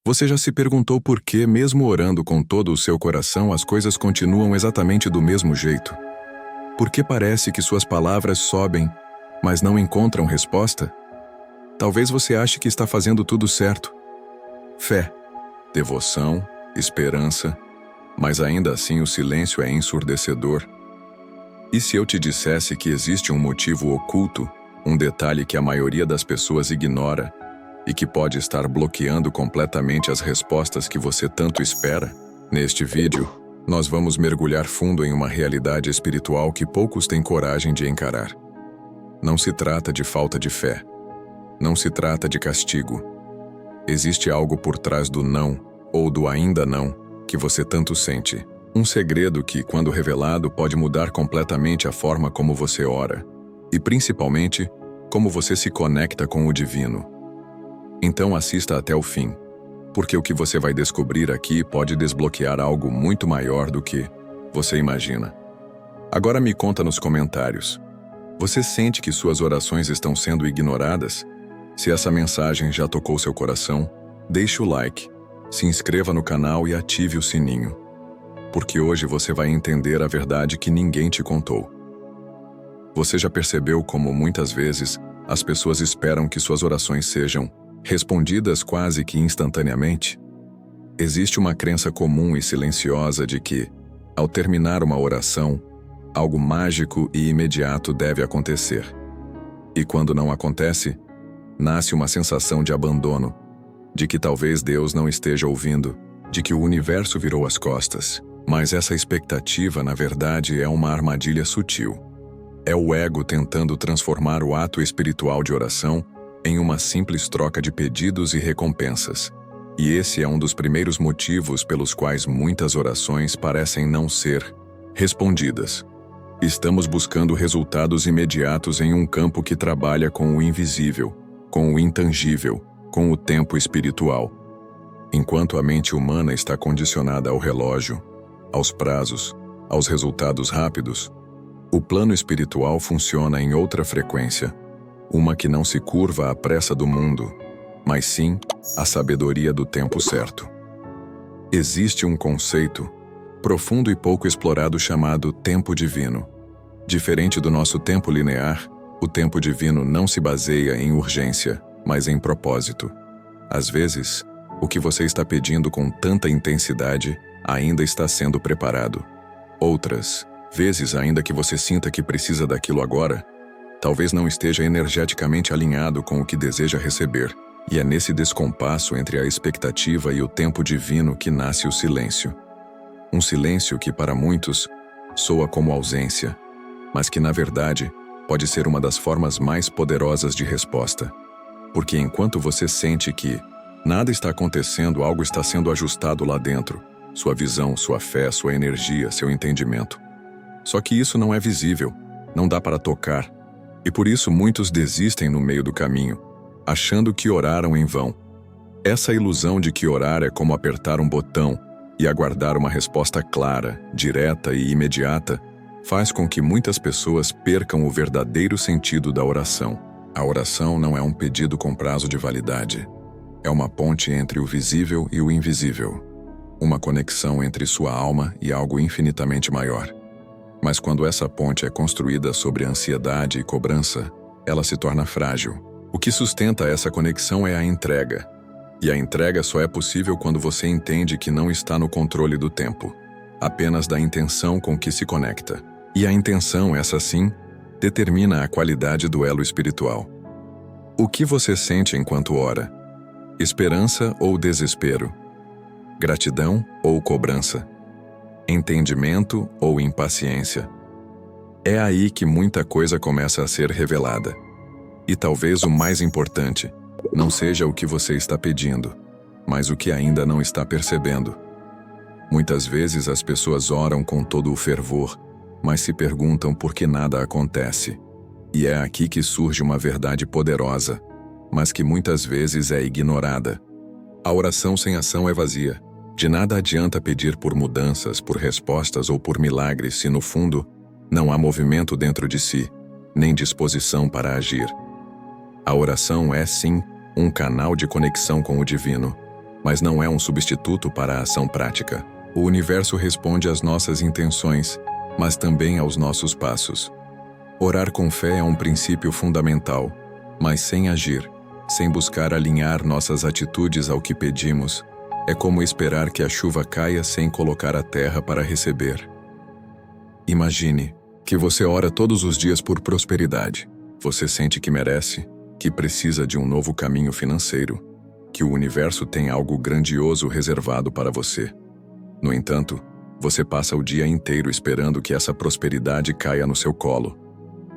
Você já se perguntou por que, mesmo orando com todo o seu coração, as coisas continuam exatamente do mesmo jeito? Por que parece que suas palavras sobem, mas não encontram resposta? Talvez você ache que está fazendo tudo certo. Fé, devoção, esperança, mas ainda assim o silêncio é ensurdecedor. E se eu te dissesse que existe um motivo oculto, um detalhe que a maioria das pessoas ignora e que pode estar bloqueando completamente as respostas que você tanto espera? Neste vídeo, nós vamos mergulhar fundo em uma realidade espiritual que poucos têm coragem de encarar. Não se trata de falta de fé. Não se trata de castigo. Existe algo por trás do não, ou do ainda não, que você tanto sente. Um segredo que, quando revelado, pode mudar completamente a forma como você ora. E, principalmente, como você se conecta com o divino. Então assista até o fim, porque o que você vai descobrir aqui pode desbloquear algo muito maior do que você imagina. Agora me conta nos comentários. Você sente que suas orações estão sendo ignoradas? Se essa mensagem já tocou seu coração, deixe o like, se inscreva no canal e ative o sininho. Porque hoje você vai entender a verdade que ninguém te contou. Você já percebeu como muitas vezes as pessoas esperam que suas orações sejam respondidas quase que instantaneamente? Existe uma crença comum e silenciosa de que, ao terminar uma oração, algo mágico e imediato deve acontecer. E quando não acontece, nasce uma sensação de abandono, de que talvez Deus não esteja ouvindo, de que o universo virou as costas. Mas essa expectativa, na verdade, é uma armadilha sutil. É o ego tentando transformar o ato espiritual de oração em uma simples troca de pedidos e recompensas. E esse é um dos primeiros motivos pelos quais muitas orações parecem não ser respondidas. Estamos buscando resultados imediatos em um campo que trabalha com o invisível, com o intangível, com o tempo espiritual. Enquanto a mente humana está condicionada ao relógio, aos prazos, aos resultados rápidos, o plano espiritual funciona em outra frequência, uma que não se curva à pressa do mundo, mas sim à sabedoria do tempo certo. Existe um conceito profundo e pouco explorado chamado tempo divino. Diferente do nosso tempo linear, o tempo divino não se baseia em urgência, mas em propósito. Às vezes, o que você está pedindo com tanta intensidade ainda está sendo preparado. Outras vezes, ainda que você sinta que precisa daquilo agora, talvez não esteja energeticamente alinhado com o que deseja receber. E é nesse descompasso entre a expectativa e o tempo divino que nasce o silêncio. Um silêncio que, para muitos, soa como ausência, mas que, na verdade, pode ser uma das formas mais poderosas de resposta. Porque enquanto você sente que nada está acontecendo, algo está sendo ajustado lá dentro. Sua visão, sua fé, sua energia, seu entendimento. Só que isso não é visível, não dá para tocar. E por isso muitos desistem no meio do caminho, achando que oraram em vão. Essa ilusão de que orar é como apertar um botão e aguardar uma resposta clara, direta e imediata, faz com que muitas pessoas percam o verdadeiro sentido da oração. A oração não é um pedido com prazo de validade. É uma ponte entre o visível e o invisível. Uma conexão entre sua alma e algo infinitamente maior. Mas quando essa ponte é construída sobre ansiedade e cobrança, ela se torna frágil. O que sustenta essa conexão é a entrega. E a entrega só é possível quando você entende que não está no controle do tempo, apenas da intenção com que se conecta. E a intenção, essa sim, determina a qualidade do elo espiritual. O que você sente enquanto ora? Esperança ou desespero? Gratidão ou cobrança? Entendimento ou impaciência? É aí que muita coisa começa a ser revelada. E talvez o mais importante, não seja o que você está pedindo, mas o que ainda não está percebendo. Muitas vezes as pessoas oram com todo o fervor, mas se perguntam por que nada acontece. E é aqui que surge uma verdade poderosa, mas que muitas vezes é ignorada. A oração sem ação é vazia. De nada adianta pedir por mudanças, por respostas ou por milagres se, no fundo, não há movimento dentro de si, nem disposição para agir. A oração é, sim, um canal de conexão com o divino, mas não é um substituto para a ação prática. O universo responde às nossas intenções, mas também aos nossos passos. Orar com fé é um princípio fundamental, mas sem agir, sem buscar alinhar nossas atitudes ao que pedimos, é como esperar que a chuva caia sem colocar a terra para receber. Imagine que você ora todos os dias por prosperidade. Você sente que merece, que precisa de um novo caminho financeiro, que o universo tem algo grandioso reservado para você. No entanto, você passa o dia inteiro esperando que essa prosperidade caia no seu colo.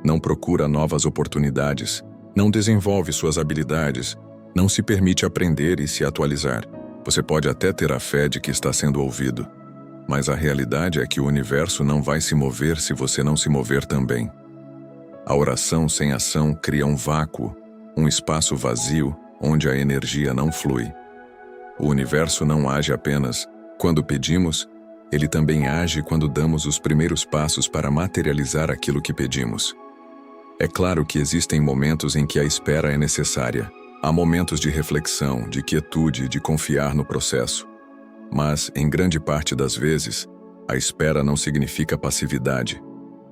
Não procura novas oportunidades, não desenvolve suas habilidades, não se permite aprender e se atualizar. Você pode até ter a fé de que está sendo ouvido, mas a realidade é que o universo não vai se mover se você não se mover também. A oração sem ação cria um vácuo, um espaço vazio onde a energia não flui. O universo não age apenas quando pedimos, ele também age quando damos os primeiros passos para materializar aquilo que pedimos. É claro que existem momentos em que a espera é necessária. Há momentos de reflexão, de quietude, de confiar no processo. Mas, em grande parte das vezes, a espera não significa passividade.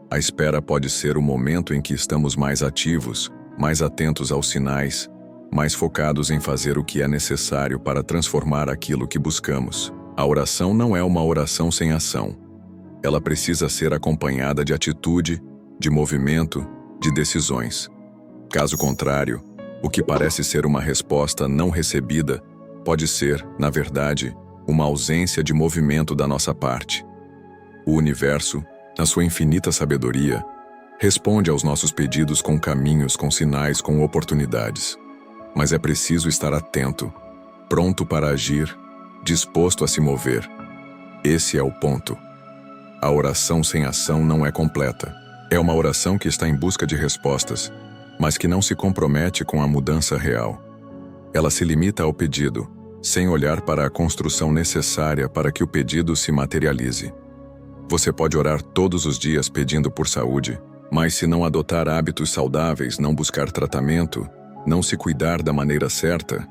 A espera pode ser o momento em que estamos mais ativos, mais atentos aos sinais, mais focados em fazer o que é necessário para transformar aquilo que buscamos. A oração não é uma oração sem ação. Ela precisa ser acompanhada de atitude, de movimento, de decisões. Caso contrário, o que parece ser uma resposta não recebida pode ser, na verdade, uma ausência de movimento da nossa parte. O universo, na sua infinita sabedoria, responde aos nossos pedidos com caminhos, com sinais, com oportunidades. Mas é preciso estar atento, pronto para agir, disposto a se mover. Esse é o ponto. A oração sem ação não é completa. É uma oração que está em busca de respostas, mas que não se compromete com a mudança real. Ela se limita ao pedido, sem olhar para a construção necessária para que o pedido se materialize. Você pode orar todos os dias pedindo por saúde, mas se não adotar hábitos saudáveis, não buscar tratamento, não se cuidar da maneira certa,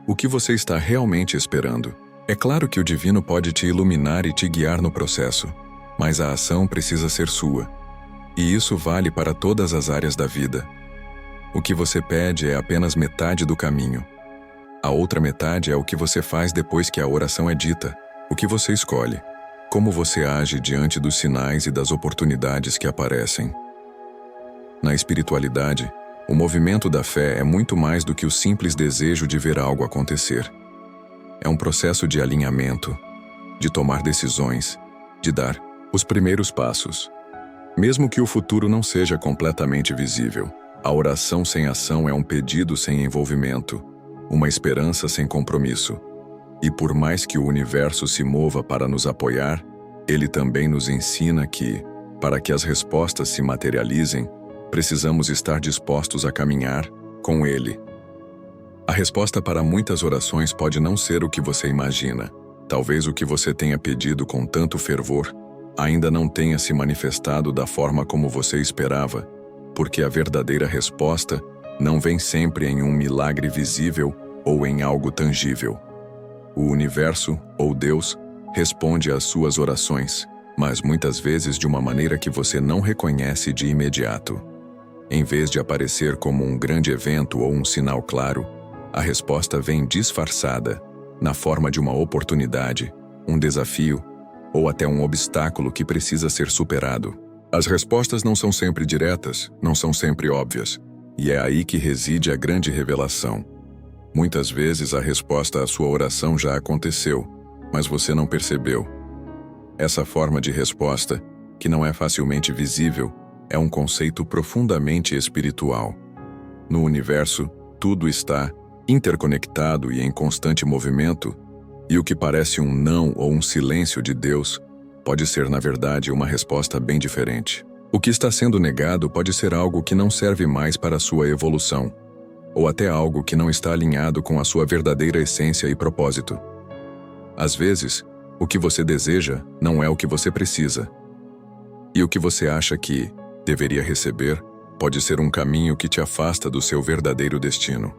o que você está realmente esperando? É claro que o divino pode te iluminar e te guiar no processo, mas a ação precisa ser sua. E isso vale para todas as áreas da vida. O que você pede é apenas metade do caminho. A outra metade é o que você faz depois que a oração é dita, o que você escolhe, como você age diante dos sinais e das oportunidades que aparecem. Na espiritualidade, o movimento da fé é muito mais do que o simples desejo de ver algo acontecer. É um processo de alinhamento, de tomar decisões, de dar os primeiros passos. Mesmo que o futuro não seja completamente visível, a oração sem ação é um pedido sem envolvimento, uma esperança sem compromisso. E por mais que o universo se mova para nos apoiar, ele também nos ensina que, para que as respostas se materializem, precisamos estar dispostos a caminhar com ele. A resposta para muitas orações pode não ser o que você imagina. Talvez o que você tenha pedido com tanto fervor ainda não tenha se manifestado da forma como você esperava, porque a verdadeira resposta não vem sempre em um milagre visível ou em algo tangível. O universo, ou Deus, responde às suas orações, mas muitas vezes de uma maneira que você não reconhece de imediato. Em vez de aparecer como um grande evento ou um sinal claro, a resposta vem disfarçada, na forma de uma oportunidade, um desafio, ou até um obstáculo que precisa ser superado. As respostas não são sempre diretas, não são sempre óbvias, e é aí que reside a grande revelação. Muitas vezes a resposta à sua oração já aconteceu, mas você não percebeu. Essa forma de resposta, que não é facilmente visível, é um conceito profundamente espiritual. No universo, tudo está interconectado e em constante movimento, e o que parece um não ou um silêncio de Deus pode ser, na verdade, uma resposta bem diferente. O que está sendo negado pode ser algo que não serve mais para a sua evolução, ou até algo que não está alinhado com a sua verdadeira essência e propósito. Às vezes, o que você deseja não é o que você precisa. E o que você acha que deveria receber pode ser um caminho que te afasta do seu verdadeiro destino.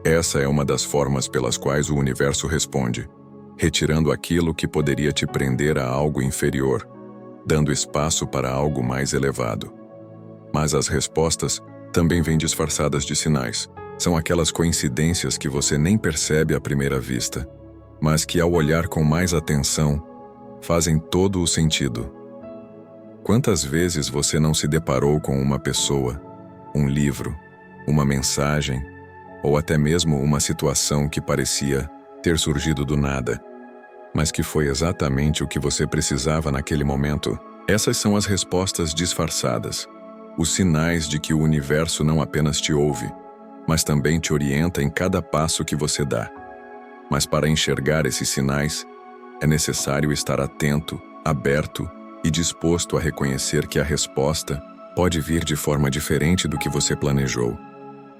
Essa é uma das formas pelas quais o universo responde, retirando aquilo que poderia te prender a algo inferior, dando espaço para algo mais elevado. Mas as respostas também vêm disfarçadas de sinais. São aquelas coincidências que você nem percebe à primeira vista, mas que, ao olhar com mais atenção, fazem todo o sentido. Quantas vezes você não se deparou com uma pessoa, um livro, uma mensagem, ou até mesmo uma situação que parecia ter surgido do nada, mas que foi exatamente o que você precisava naquele momento? Essas são as respostas disfarçadas, os sinais de que o universo não apenas te ouve, mas também te orienta em cada passo que você dá. Mas para enxergar esses sinais, é necessário estar atento, aberto e disposto a reconhecer que a resposta pode vir de forma diferente do que você planejou.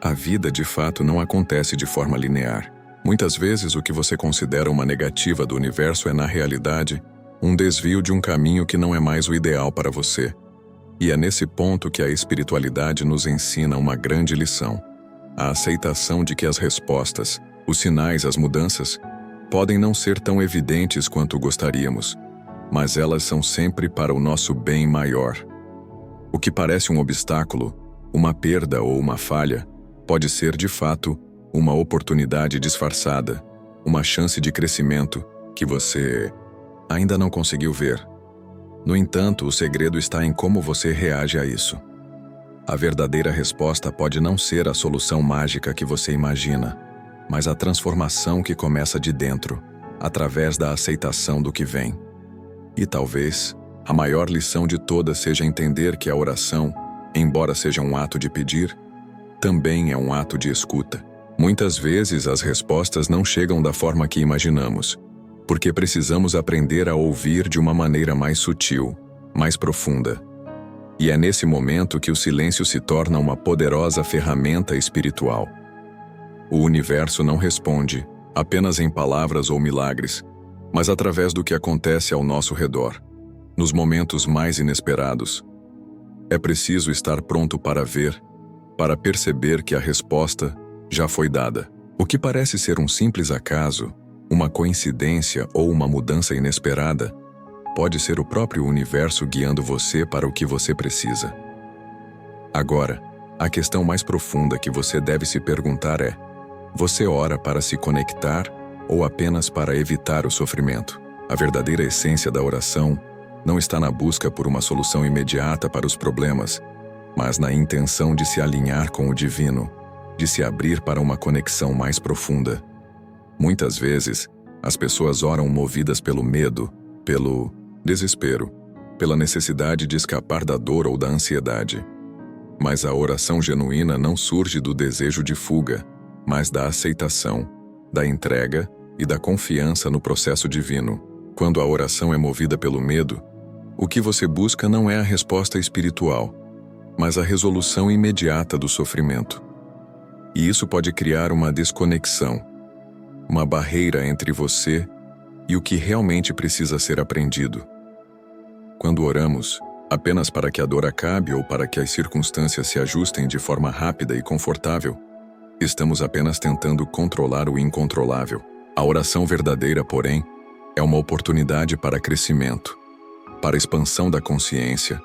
A vida, de fato, não acontece de forma linear. Muitas vezes o que você considera uma negativa do universo é, na realidade, um desvio de um caminho que não é mais o ideal para você. E é nesse ponto que a espiritualidade nos ensina uma grande lição: a aceitação de que as respostas, os sinais, as mudanças, podem não ser tão evidentes quanto gostaríamos, mas elas são sempre para o nosso bem maior. O que parece um obstáculo, uma perda ou uma falha, pode ser, de fato, uma oportunidade disfarçada, uma chance de crescimento que você ainda não conseguiu ver. No entanto, o segredo está em como você reage a isso. A verdadeira resposta pode não ser a solução mágica que você imagina, mas a transformação que começa de dentro, através da aceitação do que vem. E talvez a maior lição de todas seja entender que a oração, embora seja um ato de pedir, também é um ato de escuta. Muitas vezes as respostas não chegam da forma que imaginamos, porque precisamos aprender a ouvir de uma maneira mais sutil, mais profunda. E é nesse momento que o silêncio se torna uma poderosa ferramenta espiritual. O universo não responde apenas em palavras ou milagres, mas através do que acontece ao nosso redor, nos momentos mais inesperados. É preciso estar pronto para ver, para perceber que a resposta já foi dada. O que parece ser um simples acaso, uma coincidência ou uma mudança inesperada, pode ser o próprio universo guiando você para o que você precisa. Agora, a questão mais profunda que você deve se perguntar é: você ora para se conectar ou apenas para evitar o sofrimento? A verdadeira essência da oração não está na busca por uma solução imediata para os problemas, mas na intenção de se alinhar com o divino, de se abrir para uma conexão mais profunda. Muitas vezes, as pessoas oram movidas pelo medo, pelo desespero, pela necessidade de escapar da dor ou da ansiedade. Mas a oração genuína não surge do desejo de fuga, mas da aceitação, da entrega e da confiança no processo divino. Quando a oração é movida pelo medo, o que você busca não é a resposta espiritual, mas a resolução imediata do sofrimento. E isso pode criar uma desconexão, uma barreira entre você e o que realmente precisa ser aprendido. Quando oramos, apenas para que a dor acabe ou para que as circunstâncias se ajustem de forma rápida e confortável, estamos apenas tentando controlar o incontrolável. A oração verdadeira, porém, é uma oportunidade para crescimento, para expansão da consciência,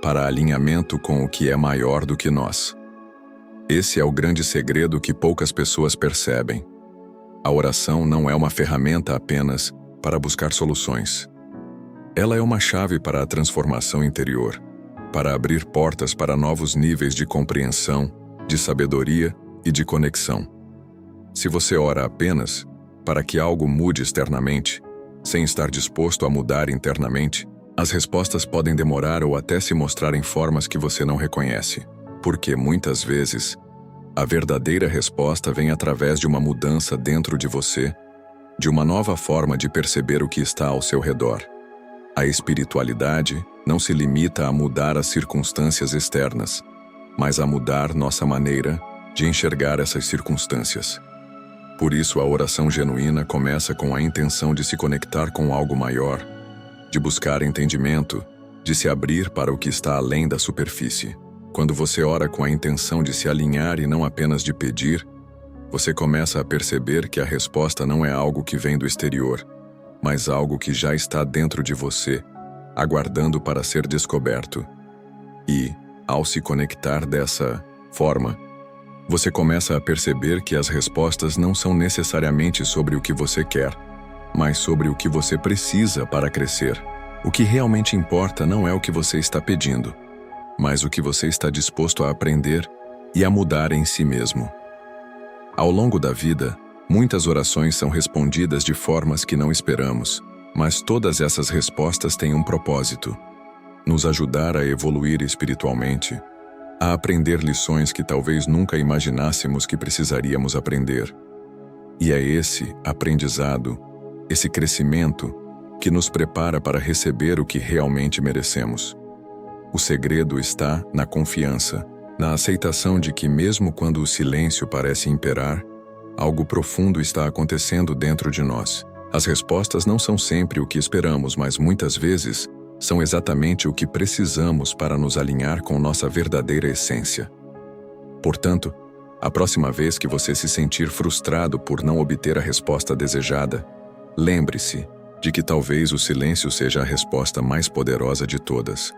para alinhamento com o que é maior do que nós. Esse é o grande segredo que poucas pessoas percebem. A oração não é uma ferramenta apenas para buscar soluções. Ela é uma chave para a transformação interior, para abrir portas para novos níveis de compreensão, de sabedoria e de conexão. Se você ora apenas para que algo mude externamente, sem estar disposto a mudar internamente, as respostas podem demorar ou até se mostrar em formas que você não reconhece, porque muitas vezes a verdadeira resposta vem através de uma mudança dentro de você, de uma nova forma de perceber o que está ao seu redor. A espiritualidade não se limita a mudar as circunstâncias externas, mas a mudar nossa maneira de enxergar essas circunstâncias. Por isso, a oração genuína começa com a intenção de se conectar com algo maior, de buscar entendimento, de se abrir para o que está além da superfície. Quando você ora com a intenção de se alinhar e não apenas de pedir, Você começa a perceber que a resposta não é algo que vem do exterior, mas algo que já está dentro de você, aguardando para ser descoberto. E, ao se conectar dessa forma, você começa a perceber que as respostas não são necessariamente sobre o que você quer, mas sobre o que você precisa para crescer. O que realmente importa não é o que você está pedindo, mas o que você está disposto a aprender e a mudar em si mesmo. Ao longo da vida, muitas orações são respondidas de formas que não esperamos, mas todas essas respostas têm um propósito: nos ajudar a evoluir espiritualmente, a aprender lições que talvez nunca imaginássemos que precisaríamos aprender. E é esse aprendizado, esse crescimento, que nos prepara para receber o que realmente merecemos. O segredo está na confiança, na aceitação de que mesmo quando o silêncio parece imperar, algo profundo está acontecendo dentro de nós. As respostas não são sempre o que esperamos, mas muitas vezes são exatamente o que precisamos para nos alinhar com nossa verdadeira essência. Portanto, a próxima vez que você se sentir frustrado por não obter a resposta desejada, lembre-se de que talvez o silêncio seja a resposta mais poderosa de todas.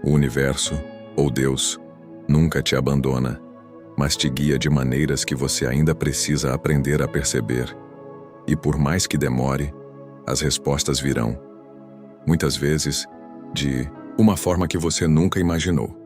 O universo, ou Deus, nunca te abandona, mas te guia de maneiras que você ainda precisa aprender a perceber. E por mais que demore, as respostas virão. Muitas vezes, de uma forma que você nunca imaginou.